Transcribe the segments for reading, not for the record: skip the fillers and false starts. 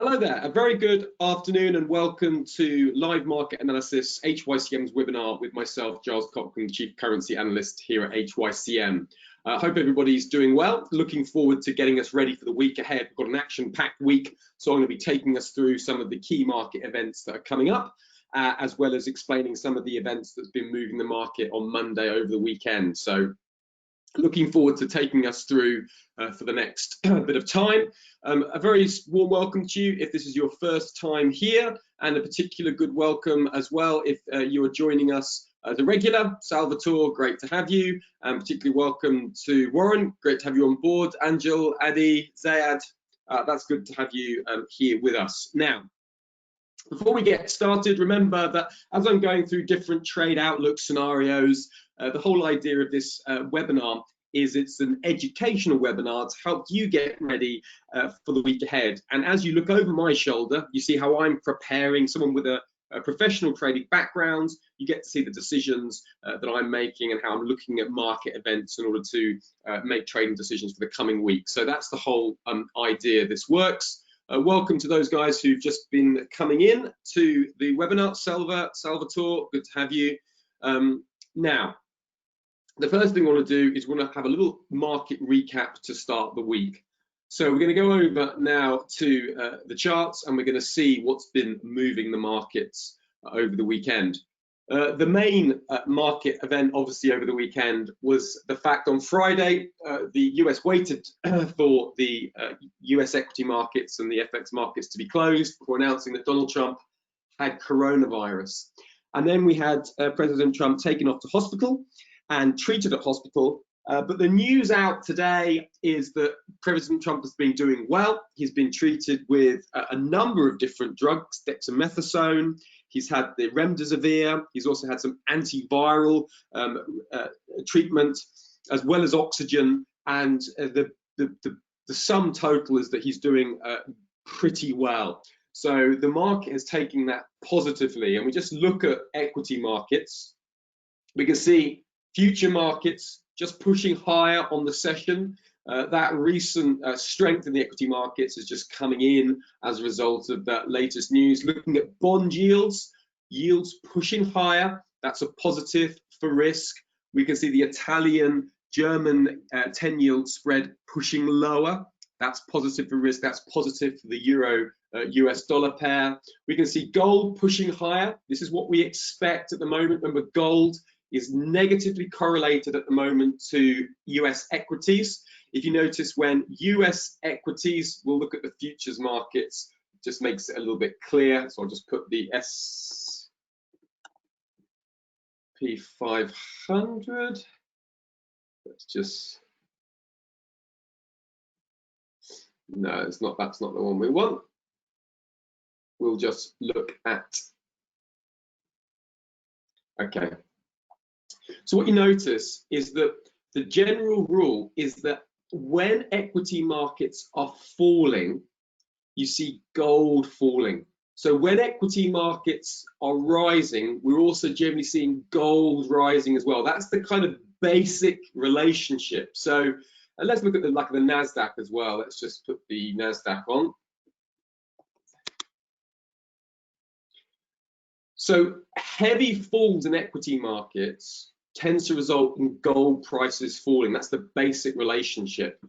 Hello there, a very good afternoon and welcome to Live Market Analysis HYCM's webinar with myself, Giles Cochran, Chief Currency Analyst here at HYCM. I hope everybody's doing well. Looking forward to getting us ready for the week ahead. We've got an action-packed week, so I'm going to be taking us through some of the key market events that are coming up, as well as explaining some of the events that's been moving the market on Monday over the weekend. So looking forward to taking us through for the next bit of time. A very warm welcome to you if this is your first time here, and a particular good welcome as well if you are joining us as a regular. Salvatore, great to have you, and particularly welcome to Warren, great to have you on board. Angel, Adi, Zayad, that's good to have you here with us. Now, before we get started, remember that as I'm going through different trade outlook scenarios, the whole idea of this webinar is it's an educational webinar to help you get ready for the week ahead. And as you look over my shoulder, you see how I'm preparing. Someone with a professional trading background, you get to see the decisions that I'm making and how I'm looking at market events in order to make trading decisions for the coming week. So that's the whole idea this works. Welcome to those guys who've just been coming in to the webinar. Salvatore, good to have you. Now, the first thing I want to do is want to have a little market recap to start the week. So we're going to go over now to the charts, and we're going to see what's been moving the markets over the weekend. The main market event, obviously, over the weekend was the fact on Friday, the US waited for the US equity markets and the FX markets to be closed before announcing that Donald Trump had coronavirus. And then we had President Trump taken off to hospital and treated at hospital. But the news out today is that President Trump has been doing well. He's been treated with a number of different drugs, dexamethasone. He's had the remdesivir. He's also had some antiviral treatment, as well as oxygen. And the sum total is that he's doing pretty well. So the market is taking that positively. And we just look at equity markets. We can see future markets just pushing higher on the session. That recent strength in the equity markets is just coming in as a result of that latest news. Looking at bond yields pushing higher, that's a positive for risk. We can see the Italian-German 10-yield spread pushing lower. That's positive for risk. That's positive for the euro-US dollar pair. We can see gold pushing higher. This is what we expect at the moment. Remember, gold is negatively correlated at the moment to US equities. If you notice, when US equities, we'll look at the futures markets, it just makes it a little bit clear. So I'll just put the S&P 500. Let's just, no, it's not, that's not the one we want. We'll just look at, okay. So what you notice is that the general rule is that when equity markets are falling, you see gold falling. So when equity markets are rising, we're also generally seeing gold rising as well. That's the kind of basic relationship. So let's look at the NASDAQ as well. Let's just put the NASDAQ on. So heavy falls in equity markets tends to result in gold prices falling. That's the basic relationship.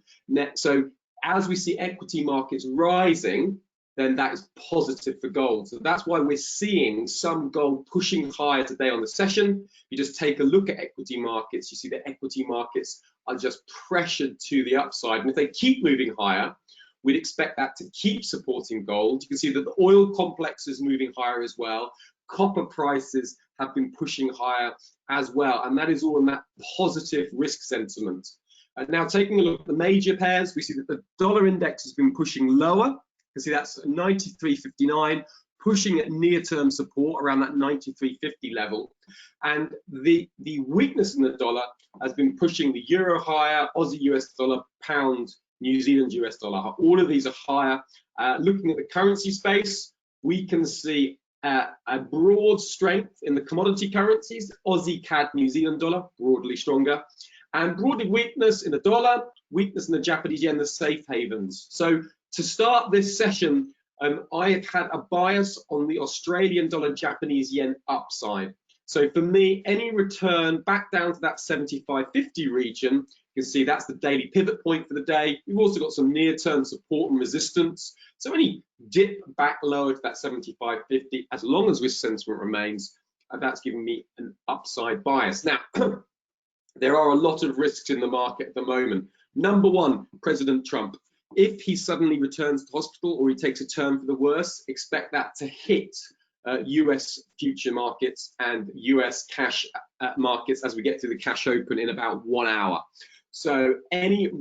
So as we see equity markets rising, then that is positive for gold. So that's why we're seeing some gold pushing higher today on the session. You just take a look at equity markets, you see that equity markets are just pressured to the upside. And if they keep moving higher, we'd expect that to keep supporting gold. You can see that the oil complex is moving higher as well. Copper prices have been pushing higher as well, and that is all in that positive risk sentiment. And now taking a look at the major pairs, we see that the dollar index has been pushing lower. You can see that's 93.59, pushing at near-term support around that 93.50 level. And the weakness in the dollar has been pushing the euro higher, Aussie US dollar, pound, New Zealand US dollar. All of these are higher. Looking at the currency space, we can see a broad strength in the commodity currencies, Aussie CAD, New Zealand dollar, broadly stronger, and broadly weakness in the dollar, weakness in the Japanese yen, the safe havens. So to start this session, I have had a bias on the Australian dollar Japanese yen upside. So for me, any return back down to that 75.50 region, you can see that's the daily pivot point for the day. We've also got some near-term support and resistance. So any dip back lower to that 75.50, as long as risk sentiment remains, that's giving me an upside bias. Now, there are a lot of risks in the market at the moment. Number one, President Trump. If he suddenly returns to hospital or he takes a turn for the worse, expect that to hit US future markets and US cash markets as we get to the cash open in about 1 hour. So any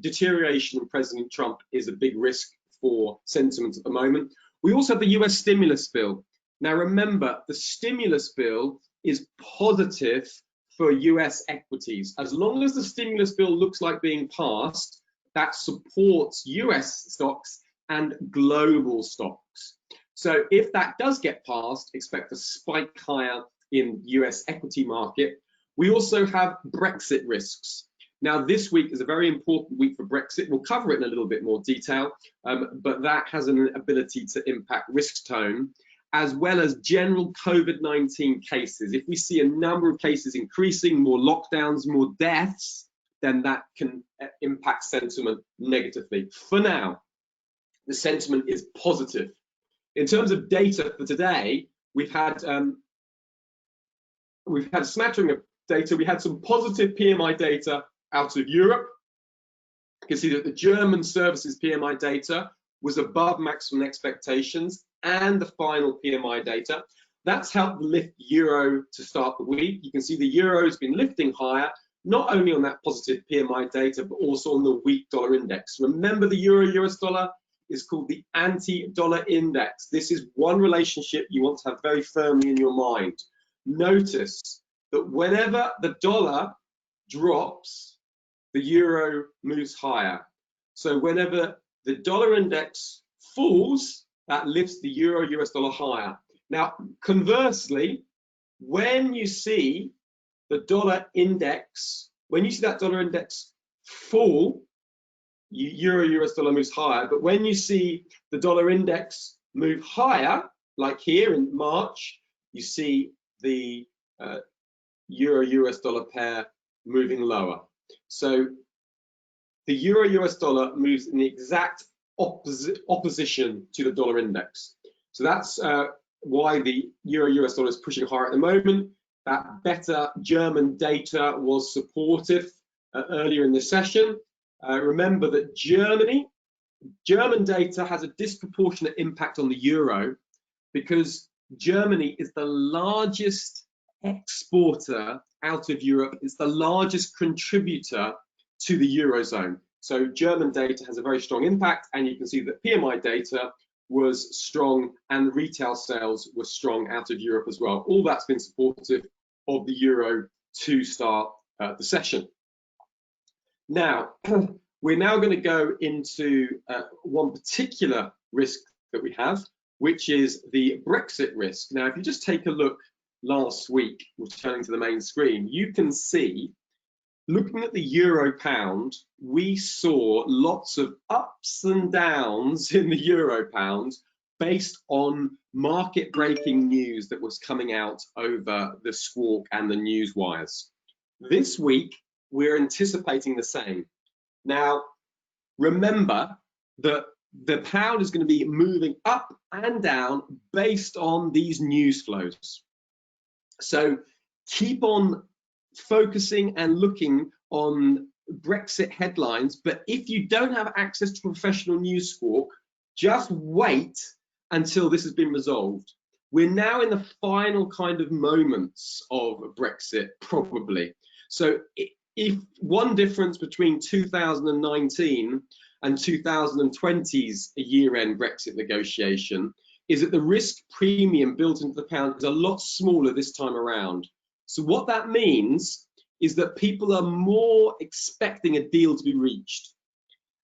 deterioration in President Trump is a big risk for sentiment at the moment. We also have the US stimulus bill. Now remember, the stimulus bill is positive for US equities. As long as the stimulus bill looks like being passed, that supports US stocks and global stocks. So if that does get passed, expect a spike higher in US equity market. We also have Brexit risks. Now this week is a very important week for Brexit. We'll cover it in a little bit more detail, but that has an ability to impact risk tone, as well as general COVID-19 cases. If we see a number of cases increasing, more lockdowns, more deaths, then that can impact sentiment negatively. For now, the sentiment is positive. In terms of data for today, we've had a smattering of data. We had some positive PMI data out of Europe. You can see that the German services PMI data was above maximum expectations, and the final PMI data. That's helped lift euro to start the week. You can see the euro's been lifting higher, not only on that positive PMI data, but also on the weak dollar index. Remember, the euro-US dollar is called the anti-dollar index. This is one relationship you want to have very firmly in your mind. Notice that whenever the dollar drops, the euro moves higher. So whenever the dollar index falls, that lifts the euro-US dollar higher. Now, conversely, when you see the dollar index, when you see that dollar index fall, euro-US dollar moves higher. But when you see the dollar index move higher, like here in March, you see the euro-US dollar pair moving lower. So the euro-US dollar moves in the exact opposition to the dollar index. So that's why the euro-US dollar is pushing higher at the moment. That better German data was supportive earlier in the session. Remember that German data has a disproportionate impact on the euro because Germany is the largest exporter out of Europe. It's the largest contributor to the Eurozone. So German data has a very strong impact, and you can see that PMI data was strong and retail sales were strong out of Europe as well. All that's been supportive of the euro to start the session. Now, we're now going to go into one particular risk that we have, which is the Brexit risk. Now, if you just take a look last week, returning to the main screen, you can see, looking at the euro pound, we saw lots of ups and downs in the euro pound based on market breaking news that was coming out over the Squawk and the news wires. This week, we're anticipating the same. Now, remember that the pound is going to be moving up and down based on these news flows. So keep on focusing and looking on Brexit headlines, but if you don't have access to professional news Squawk, just wait until this has been resolved. We're now in the final kind of moments of Brexit, probably. So if one difference between 2019 and 2020's year-end Brexit negotiation is that the risk premium built into the pound is a lot smaller this time around. So what that means is that people are more expecting a deal to be reached.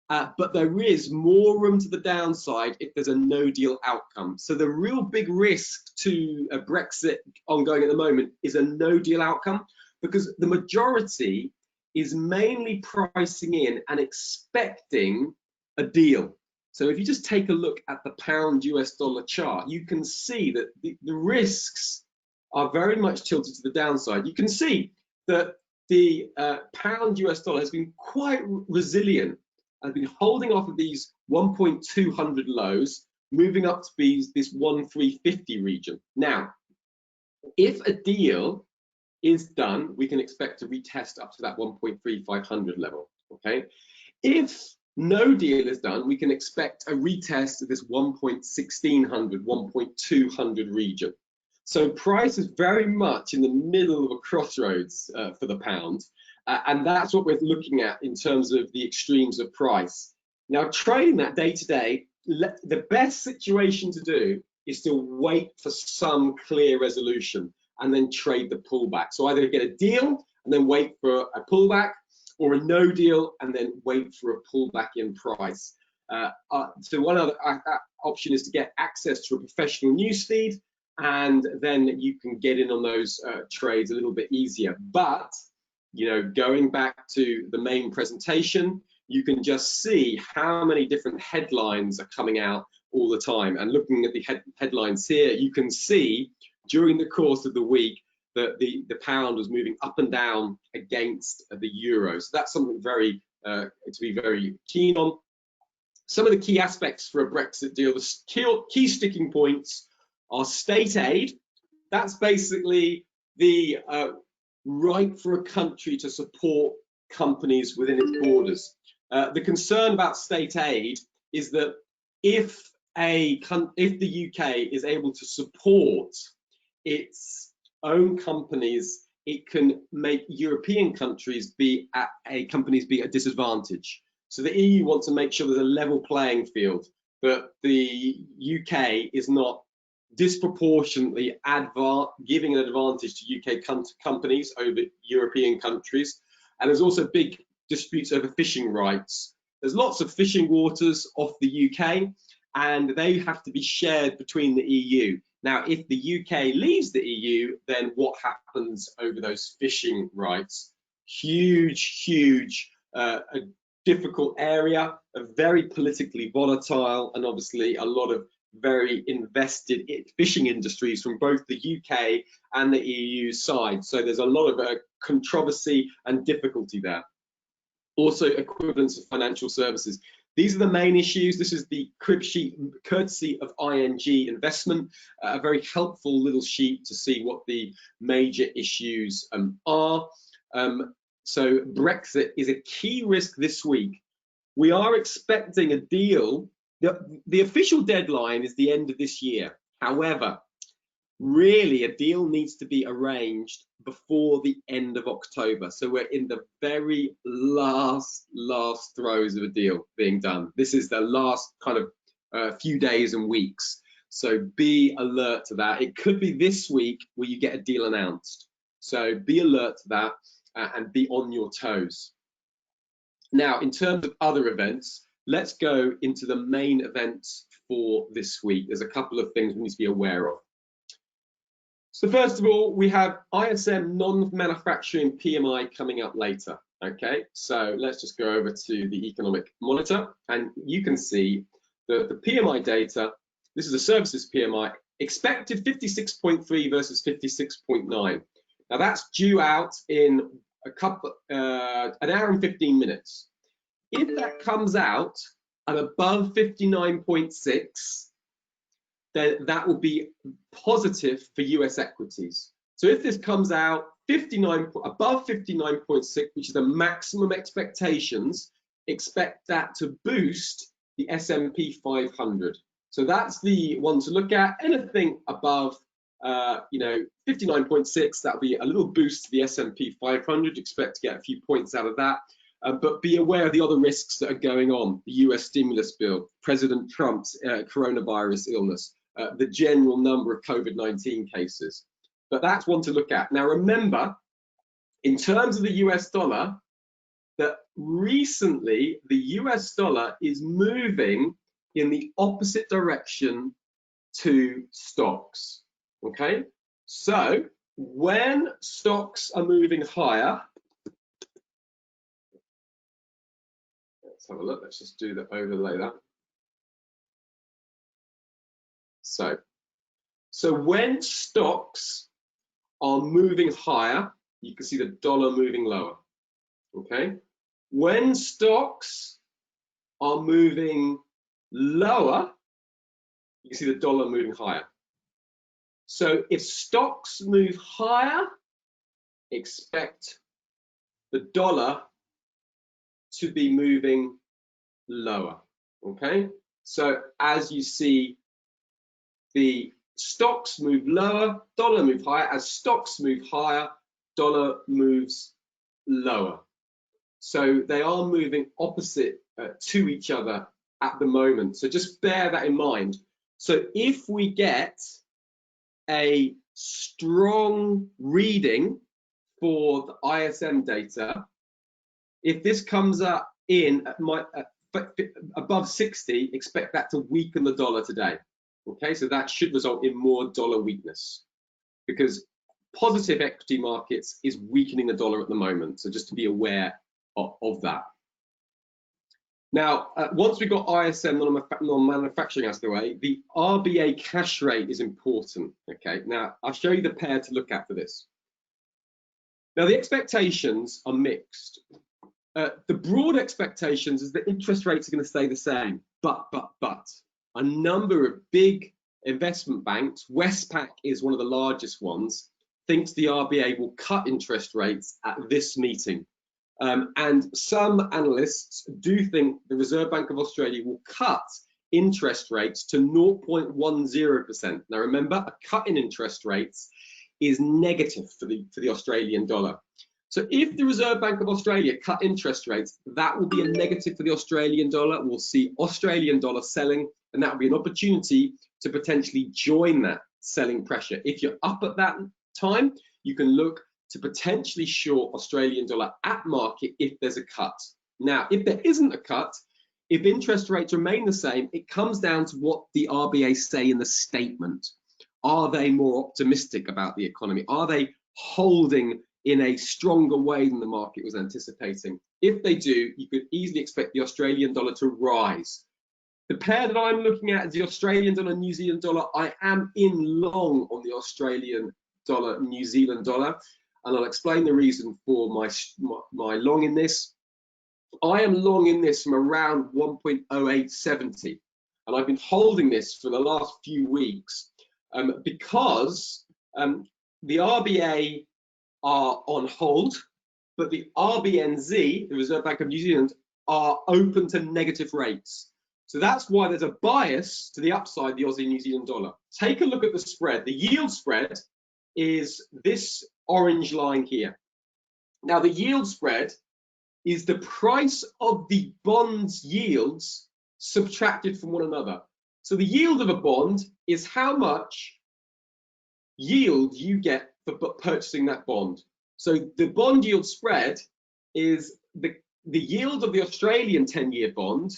But there is more room to the downside if there's a no deal outcome. So the real big risk to a Brexit ongoing at the moment is a no deal outcome, because the majority is mainly pricing in and expecting a deal. So if you just take a look at the pound US dollar chart, you can see that the risks are very much tilted to the downside. You can see that the pound US dollar has been quite resilient, has been holding off of these 1.200 lows, moving up to be this 1.350 region. Now, if a deal is done, we can expect to retest up to that 1.3500 level, okay? If no deal is done, we can expect a retest of this 1.1600, 1.200 region. So price is very much in the middle of a crossroads for the pound, and that's what we're looking at in terms of the extremes of price. Now, trading that day to day, the best situation to do is to wait for some clear resolution and then trade the pullback. So either get a deal and then wait for a pullback, or a no deal and then wait for a pullback in price. So one other option is to get access to a professional newsfeed, and then you can get in on those trades a little bit easier. But, you know, going back to the main presentation, you can just see how many different headlines are coming out all the time. And looking at the headlines here, you can see during the course of the week that the pound was moving up and down against the euro. So that's something very to be very keen on. Some of the key aspects for a Brexit deal, the key sticking points are state aid. That's basically the right for a country to support companies within its borders. The concern about state aid is that if the UK is able to support its own companies, it can make European countries be at a disadvantage. So the EU wants to make sure there's a level playing field, that the UK is not disproportionately giving an advantage to UK companies over European countries. And there's also big disputes over fishing rights. There's lots of fishing waters off the UK, and they have to be shared between the EU. Now, if the UK leaves the EU, then what happens over those fishing rights? Huge, a difficult area, a very politically volatile, and obviously a lot of very invested fishing industries from both the UK and the EU side. So there's a lot of controversy and difficulty there. Also, equivalence of financial services. These are the main issues. This is the crib sheet courtesy of ING Investment, a very helpful little sheet to see what the major issues are. So Brexit is a key risk this week. We are expecting a deal. The official deadline is the end of this year. However, really a deal needs to be arranged before the end of October. So we're in the very last throes of a deal being done. This is the last kind of few days and weeks. So be alert to that. It could be this week where you get a deal announced. So be alert to that and be on your toes. Now, in terms of other events, let's go into the main events for this week. There's a couple of things we need to be aware of. So first of all, we have ISM non-manufacturing PMI coming up later. Okay, so let's just go over to the economic monitor, and you can see that the PMI data, this is a services PMI, expected 56.3 versus 56.9. Now that's due out in an hour and 15 minutes. If that comes out at above 59.6, then that will be positive for US equities. So if this comes out above 59.6, which is the maximum expectations, expect that to boost the S&P 500. So that's the one to look at. Anything above 59.6, that'll be a little boost to the S&P 500. Expect to get a few points out of that. But be aware of the other risks that are going on: the US stimulus bill, President Trump's coronavirus illness, the general number of COVID-19 cases. But that's one to look at. Now remember, in terms of the US dollar, that recently the US dollar is moving in the opposite direction to stocks. Okay, so when stocks are moving higher, let's have a look. Let's just do the overlay that. So when stocks are moving higher, you can see the dollar moving lower. Okay. When stocks are moving lower, you can see the dollar moving higher. So if stocks move higher, expect the dollar to be moving lower. Okay. So as you see, the stocks move lower, dollar move higher. As stocks move higher, dollar moves lower. So they are moving opposite to each other at the moment. So just bear that in mind. So if we get a strong reading for the ISM data, if this comes up in above 60, expect that to weaken the dollar today. Okay, so that should result in more dollar weakness, because positive equity markets is weakening the dollar at the moment. So just to be aware of that. Now, once we've got ISM, non-manufacturing out of the way, the RBA cash rate is important. Okay, now I'll show you the pair to look at for this. Now, the expectations are mixed. The broad expectations is that interest rates are going to stay the same, but a number of big investment banks, Westpac is one of the largest ones, thinks the RBA will cut interest rates at this meeting. And some analysts do think the Reserve Bank of Australia will cut interest rates to 0.10%. Now remember, a cut in interest rates is negative for the Australian dollar. So if the Reserve Bank of Australia cut interest rates, that will be a negative for the Australian dollar. We'll see Australian dollar selling, and that will be an opportunity to potentially join that selling pressure. If you're up at that time, you can look to potentially short Australian dollar at market if there's a cut. Now, if there isn't a cut, if interest rates remain the same, it comes down to what the RBA say in the statement. Are they more optimistic about the economy? Are they holding in a stronger way than the market was anticipating? If they do, you could easily expect the Australian dollar to rise. The pair that I'm looking at is the Australian dollar, New Zealand dollar. I am in long on the Australian dollar, New Zealand dollar, and I'll explain the reason for my long in this. I am long in this from around 1.0870, and I've been holding this for the last few weeks because the RBA are on hold, but the RBNZ, the Reserve Bank of New Zealand, are open to negative rates. So that's why there's a bias to the upside, the Aussie New Zealand dollar. Take a look at the spread. The yield spread is this orange line here. Now the yield spread is the price of the bonds yields subtracted from one another. So the yield of a bond is how much yield you get for purchasing that bond. So the bond yield spread is the yield of the Australian 10-year bond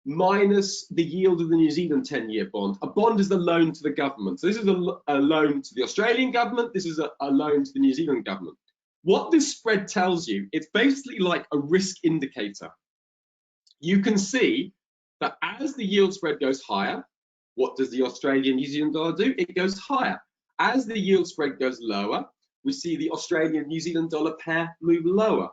minus the yield of the New Zealand 10-year bond. A bond is the loan to the government. So this is a loan to the Australian government. This is a loan to the New Zealand government. What this spread tells you, it's basically like a risk indicator. You can see that as the yield spread goes higher, what does the Australian New Zealand dollar do? It goes higher. As the yield spread goes lower, we see the Australian New Zealand dollar pair move lower.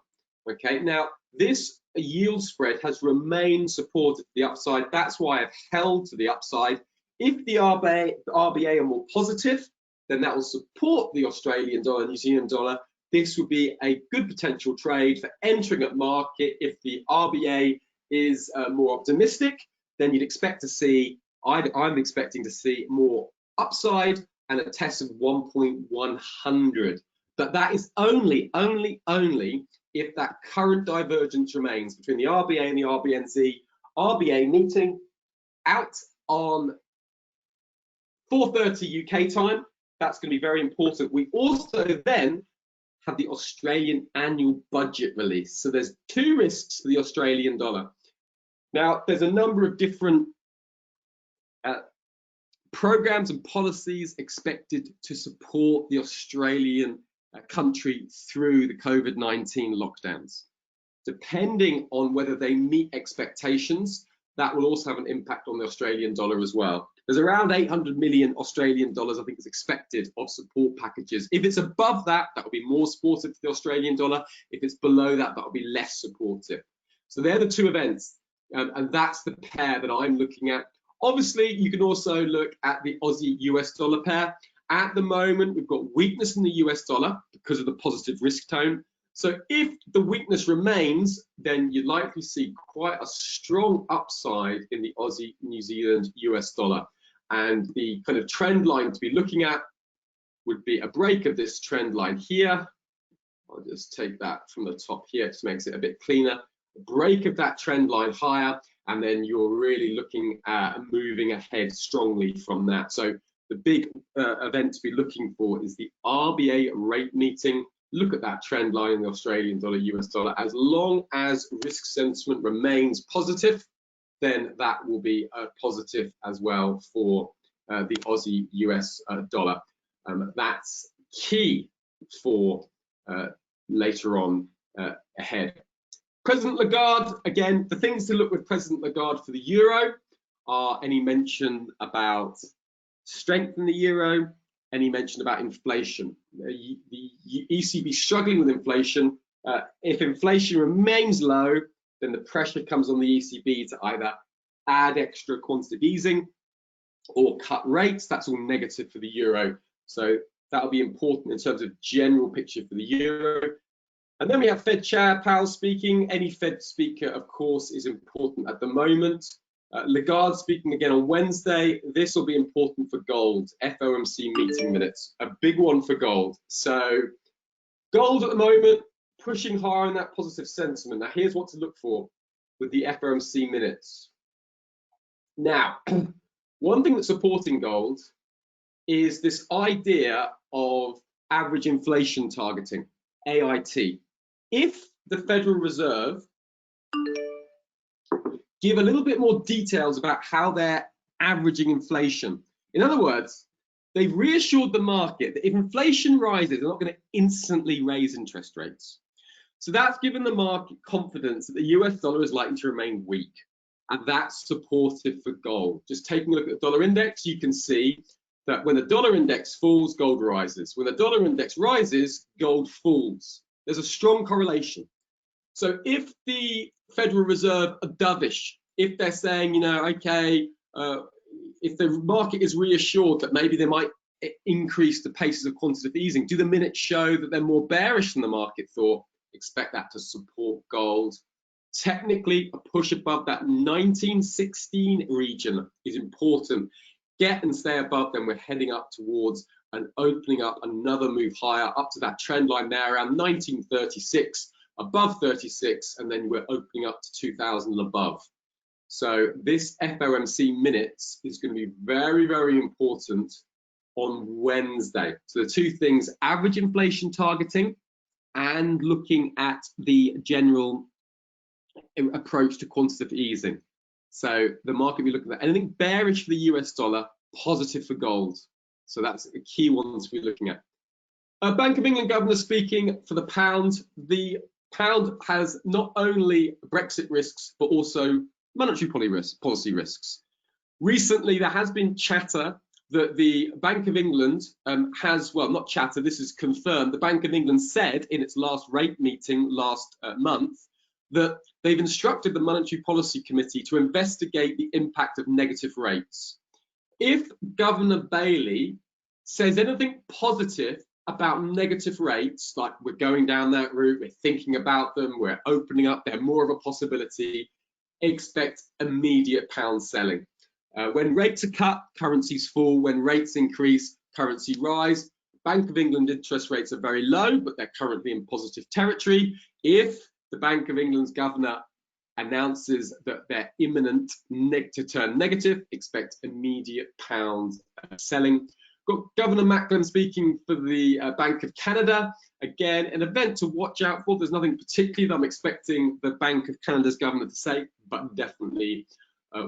Okay, now this yield spread has remained supported to the upside. That's why I've held to the upside. If the RBA are more positive, then that will support the Australian dollar, New Zealand dollar. This would be a good potential trade for entering at market. If the RBA is more optimistic, then you'd expect to see, I'm expecting to see more upside and a test of 1.100. But that is only if that current divergence remains between the RBA and the RBNZ. RBA meeting out on 4:30 UK time. That's going to be very important. We also then have the Australian annual budget release. So there's two risks to the Australian dollar. Now, there's a number of different programs and policies expected to support the Australian country through the COVID-19 lockdowns. Depending on whether they meet expectations, that will also have an impact on the Australian dollar as well. There's around 800 million Australian dollars, I think, is expected of support packages. If it's above that, that will be more supportive to the Australian dollar. If it's below that, that will be less supportive. So they're the two events, and that's the pair that I'm looking at. Obviously, you can also look at the Aussie US dollar pair. At the moment, we've got weakness in the US dollar because of the positive risk tone. So if the weakness remains, then you'd likely see quite a strong upside in the Aussie, New Zealand, US dollar. And the kind of trend line to be looking at would be a break of this trend line here. I'll just take that from the top here, just makes it a bit cleaner. A break of that trend line higher, and then you're really looking at moving ahead strongly from that. So the big event to be looking for is the RBA rate meeting. Look at that trend line in the Australian dollar, US dollar. As long as risk sentiment remains positive, then that will be positive as well for the Aussie US dollar. That's key for later on ahead. President Lagarde, again, the things to look with President Lagarde for the euro are any mention about strength in the euro, any mention about inflation. The ECB struggling with inflation. If inflation remains low, then the pressure comes on the ECB to either add extra quantitative easing or cut rates. That's all negative for the euro. So that'll be important in terms of general picture for the euro. And then we have Fed Chair Powell speaking. Any Fed speaker, of course, is important at the moment. Lagarde speaking again on Wednesday. This will be important for gold. FOMC meeting minutes, a big one for gold. So gold at the moment pushing higher in that positive sentiment. Now here's what to look for with the FOMC minutes. Now, one thing that's supporting gold is this idea of average inflation targeting, AIT. If the Federal Reserve give a little bit more details about how they're averaging inflation. In other words, they've reassured the market that if inflation rises, they're not going to instantly raise interest rates. So that's given the market confidence that the US dollar is likely to remain weak, and that's supportive for gold. Just taking a look at the dollar index, you can see that when the dollar index falls, gold rises. When the dollar index rises, gold falls. There's a strong correlation. So if the Federal Reserve are dovish, if they're saying, you know, okay, if the market is reassured that maybe they might increase the paces of quantitative easing, do the minutes show that they're more bearish than the market thought? Expect that to support gold. Technically, a push above that 1916 region is important. Get and stay above them. We're heading up towards and opening up another move higher up to that trend line there around 1936. Above 36, and then we're opening up to 2000 and above. So this FOMC minutes is going to be very, very important on Wednesday. So the two things, average inflation targeting and looking at the general approach to quantitative easing. So the market will be looking at anything bearish for the US dollar, positive for gold. So that's a key one to be looking at. Bank of England governor speaking for the pound. The pound has not only Brexit risks, but also monetary policy risks. Recently, there has been chatter that the Bank of England has, well, not chatter, this is confirmed. The Bank of England said in its last rate meeting last month that they've instructed the Monetary Policy Committee to investigate the impact of negative rates. If Governor Bailey says anything positive about negative rates, like we're going down that route, we're thinking about them, we're opening up, they're more of a possibility, expect immediate pound selling. When rates are cut, currencies fall. When rates increase, currency rise. Bank of England interest rates are very low, but they're currently in positive territory. If the Bank of England's governor announces that they're imminent to turn negative, expect immediate pound selling. Got Governor Macklem speaking for the Bank of Canada. Again, an event to watch out for. There's nothing particularly that I'm expecting the Bank of Canada's governor to say, but definitely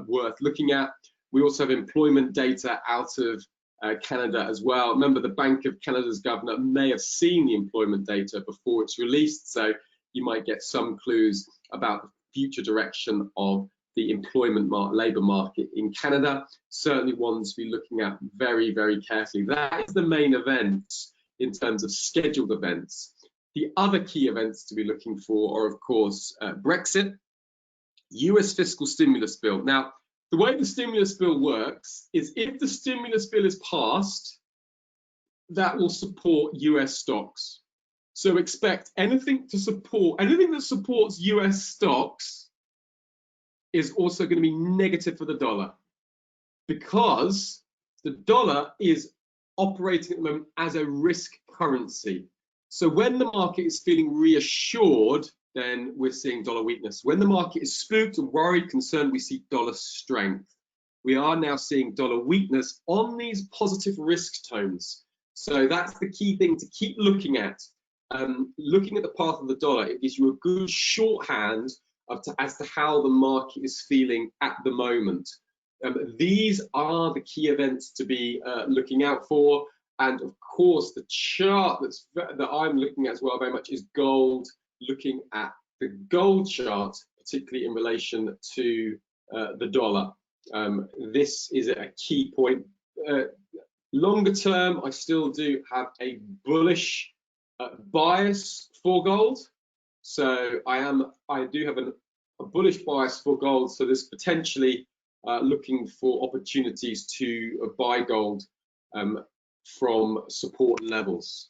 worth looking at. We also have employment data out of Canada as well. Remember, the Bank of Canada's governor may have seen the employment data before it's released, so you might get some clues about the future direction of the employment labour market in Canada. Certainly one to be looking at very, very carefully. That is the main event in terms of scheduled events. The other key events to be looking for are, of course, Brexit, US fiscal stimulus bill. Now, the way the stimulus bill works is if the stimulus bill is passed, that will support US stocks. So expect anything that supports US stocks is also going to be negative for the dollar, because the dollar is operating at the moment as a risk currency. So when the market is feeling reassured, then we're seeing dollar weakness. When the market is spooked and worried, concerned, we see dollar strength. We are now seeing dollar weakness on these positive risk tones. So that's the key thing to keep looking at. Looking at the path of the dollar, it gives you a good shorthand as to how the market is feeling at the moment. These are the key events to be looking out for. And of course, the chart that I'm looking at as well very much is gold, looking at the gold chart, particularly in relation to the dollar. This is a key point. Longer term, I still do have a bullish bias for gold. So I do have a bullish bias for gold. So there's potentially looking for opportunities to buy gold from support levels.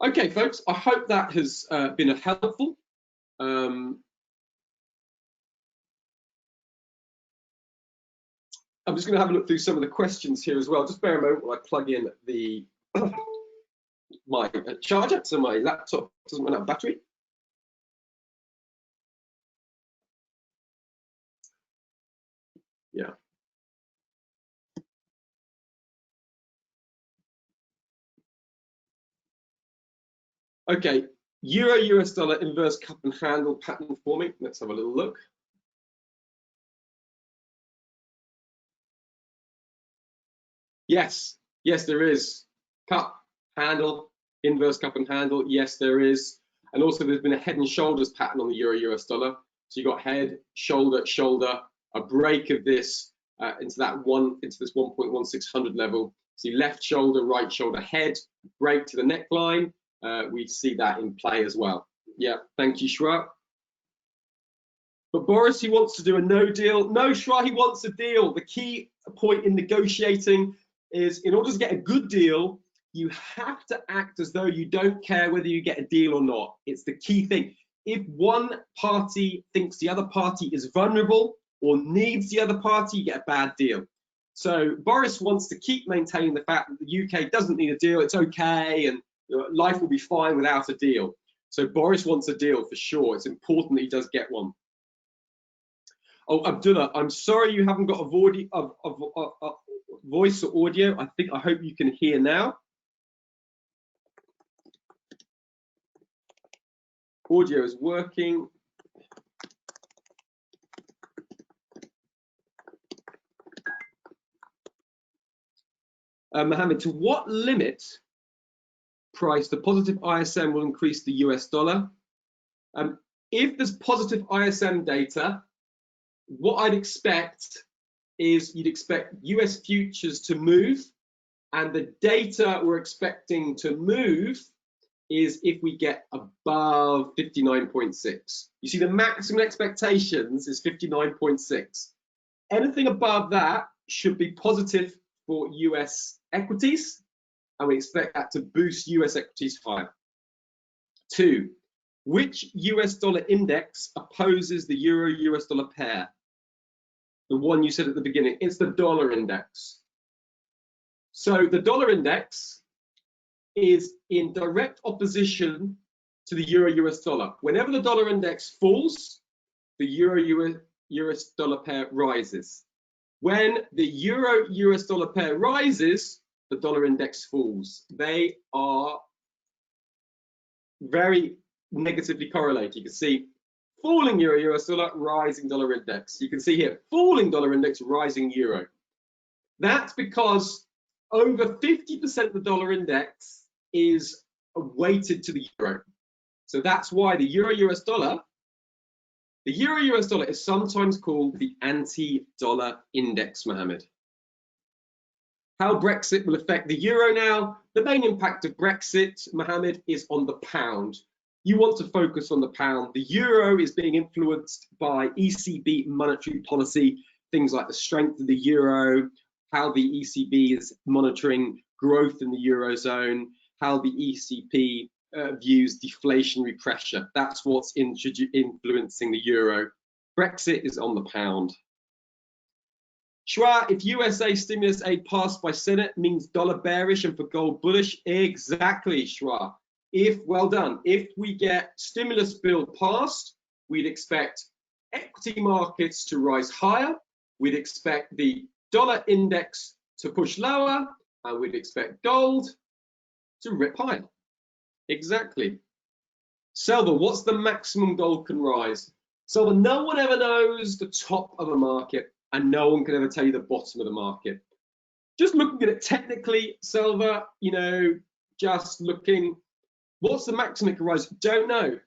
Okay, folks, I hope that has been helpful. I'm just going to have a look through some of the questions here as well. Just bear a moment while I plug in the my charger, so my laptop doesn't run out of battery. Yeah. Okay, Euro US dollar inverse cup and handle pattern forming. Let's have a little look. Yes, there is cup, handle, inverse cup and handle. Yes, there is. And also there's been a head and shoulders pattern on the Euro US dollar. So you got head, shoulder, shoulder, a break of this into this 1.1600 level. See left shoulder, right shoulder, head, break to the neckline. We see that in play as well. Yeah, thank you, Shra. But Boris, he wants to do a no deal. No, Shra, he wants a deal. The key point in negotiating is, in order to get a good deal, you have to act as though you don't care whether you get a deal or not. It's the key thing. If one party thinks the other party is vulnerable or needs the other party, you get a bad deal. So Boris wants to keep maintaining the fact that the UK doesn't need a deal, it's okay, and life will be fine without a deal. So Boris wants a deal for sure. It's important that he does get one. Oh, Abdullah, I'm sorry you haven't got a voice or audio. I hope you can hear now. Audio is working. Mohammed, to what limit price the positive ISM will increase the US dollar? If there's positive ISM data, what I'd expect is you'd expect US futures to move, and the data we're expecting to move is if we get above 59.6. You see, the maximum expectations is 59.6. Anything above that should be positive for US equities, and we expect that to boost US equities higher. 2, which US dollar index opposes the Euro US dollar pair? The one you said at the beginning, it's the dollar index. So the dollar index is in direct opposition to the Euro US dollar. Whenever the dollar index falls, the Euro US dollar pair rises. When the Euro US dollar pair rises, the dollar index falls. They are very negatively correlated. You can see falling Euro US dollar, rising dollar index. You can see here falling dollar index, rising euro. That's because over 50% of the dollar index is weighted to the euro. So that's why the Euro US dollar The euro US dollar is sometimes called the anti-dollar index, Mohammed. How Brexit will affect the euro now. The main impact of Brexit, Mohammed, is on the pound. You want to focus on the pound. The euro is being influenced by ECB monetary policy, things like the strength of the euro, how the ECB is monitoring growth in the eurozone, how the ECB views deflationary pressure. That's what's influencing the euro. Brexit is on the pound. Shwa, if USA stimulus aid passed by Senate means dollar bearish and for gold bullish, exactly, Shwa. Well done. If we get stimulus bill passed, we'd expect equity markets to rise higher. We'd expect the dollar index to push lower, and we'd expect gold to rip higher. Exactly. Selva, what's the maximum gold can rise? Selva, no one ever knows the top of a market, and no one can ever tell you the bottom of the market. Just looking at it technically, Selva, you know, just looking, what's the maximum it can rise? Don't know.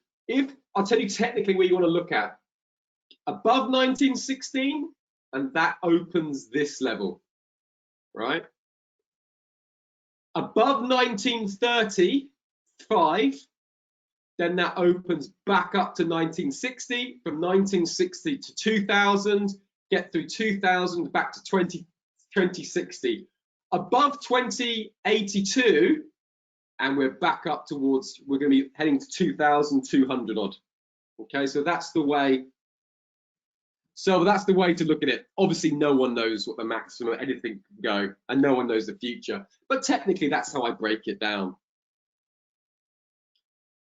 I'll tell you technically where you want to look at. Above 1916, and that opens this level, right? Above 1935, then that opens back up to 1960, from 1960 to 2000, get through 2000 back to 2060. Above 2082, and we're back up towards, we're going to be heading to 2,200 odd. Okay, so that's the way. So that's the way to look at it. Obviously, no one knows what the maximum anything can go, and no one knows the future. But technically, that's how I break it down.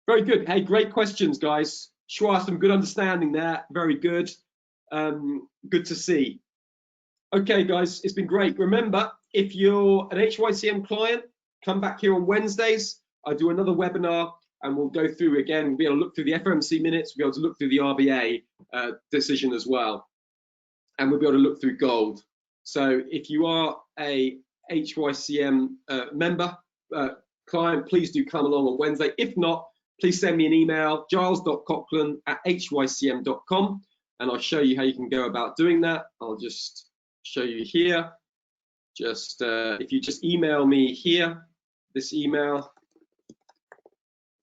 Very good. Hey, great questions, guys. Shwa, some good understanding there. Very good. Good to see. Okay, guys, it's been great. Remember, if you're an HYCM client, come back here on Wednesdays. I do another webinar, and we'll go through again. We'll be able to look through the FOMC minutes. We'll be able to look through the RBA decision as well. And we'll be able to look through gold. So if you are a HYCM member, client, please do come along on Wednesday. If not, please send me an email, giles.coughlin@hycm.com, and I'll show you how you can go about doing that. I'll just show you here. Just if you just email me here, this email,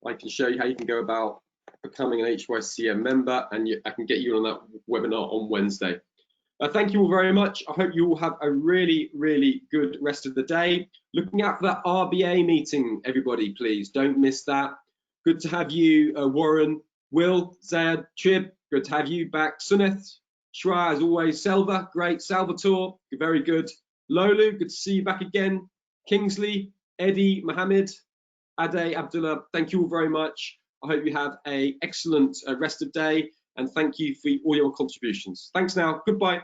I can show you how you can go about becoming an HYCM member, and I can get you on that webinar on Wednesday. Thank you all very much. I hope you all have a really, really good rest of the day. Looking out for that RBA meeting, everybody, please. Don't miss that. Good to have you, Warren, Will, Zayad, Chib. Good to have you back. Suneth, Shra, as always. Selva, great. Salvatore, very good. Lolu, good to see you back again. Kingsley, Eddie, Mohammed, Ade, Abdullah, thank you all very much. I hope you have an excellent rest of the day, and thank you for all your contributions. Thanks now. Goodbye.